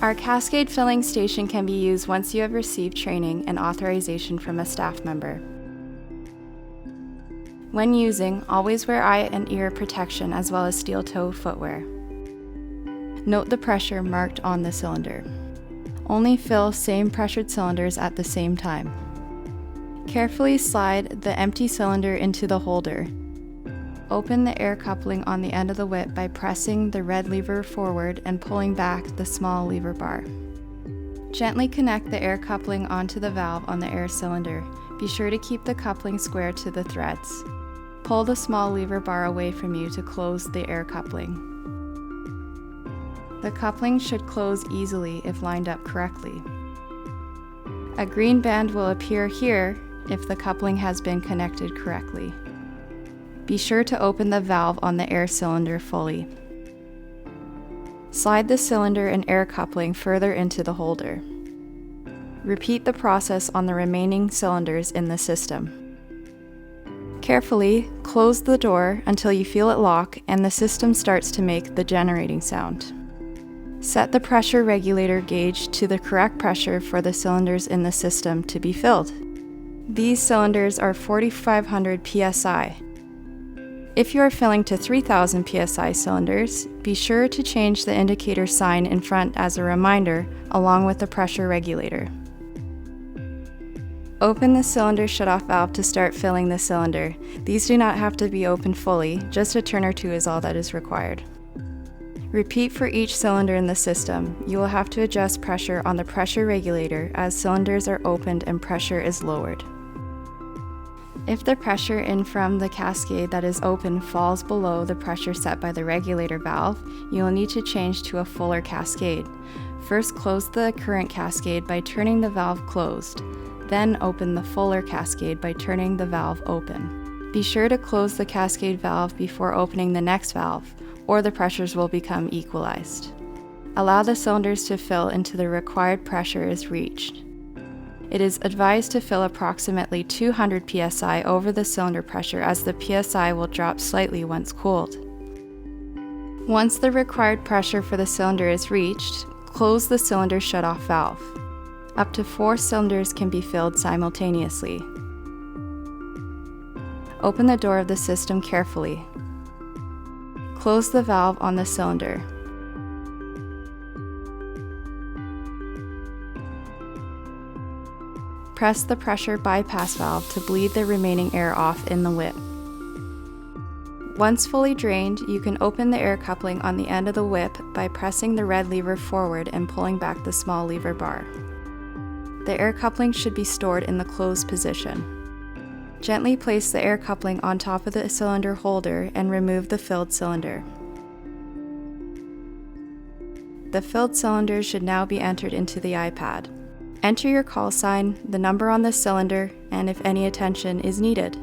Our Cascade filling station can be used once you have received training and authorization from a staff member. When using, always wear eye and ear protection as well as steel-toe footwear. Note the pressure marked on the cylinder. Only fill same pressured cylinders at the same time. Carefully slide the empty cylinder into the holder. Open the air coupling on the end of the whip by pressing the red lever forward and pulling back the small lever bar. Gently connect the air coupling onto the valve on the air cylinder. Be sure to keep the coupling square to the threads. Pull the small lever bar away from you to close the air coupling. The coupling should close easily if lined up correctly. A green band will appear here if the coupling has been connected correctly. Be sure to open the valve on the air cylinder fully. Slide the cylinder and air coupling further into the holder. Repeat the process on the remaining cylinders in the system. Carefully close the door until you feel it lock and the system starts to make the generating sound. Set the pressure regulator gauge to the correct pressure for the cylinders in the system to be filled. These cylinders are 4,500 psi. If you are filling to 3,000 psi cylinders, be sure to change the indicator sign in front as a reminder, along with the pressure regulator. Open the cylinder shutoff valve to start filling the cylinder. These do not have to be opened fully, just a turn or two is all that is required. Repeat for each cylinder in the system. You will have to adjust pressure on the pressure regulator as cylinders are opened and pressure is lowered. If the pressure in from the Cascade that is open falls below the pressure set by the regulator valve, you will need to change to a fuller Cascade. First, close the current Cascade by turning the valve closed. Then open the fuller Cascade by turning the valve open. Be sure to close the Cascade valve before opening the next valve, or the pressures will become equalized. Allow the cylinders to fill until the required pressure is reached. It is advised to fill approximately 200 psi over the cylinder pressure as the psi will drop slightly once cooled. Once the required pressure for the cylinder is reached, close the cylinder shutoff valve. Up to 4 cylinders can be filled simultaneously. Open the door of the system carefully. Close the valve on the cylinder. Press the pressure bypass valve to bleed the remaining air off in the whip. Once fully drained, you can open the air coupling on the end of the whip by pressing the red lever forward and pulling back the small lever bar. The air coupling should be stored in the closed position. Gently place the air coupling on top of the cylinder holder and remove the filled cylinder. The filled cylinder should now be entered into the iPad. Enter your call sign, the number on the cylinder, and if any attention is needed.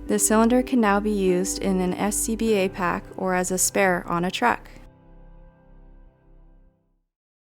The cylinder can now be used in an SCBA pack or as a spare on a truck.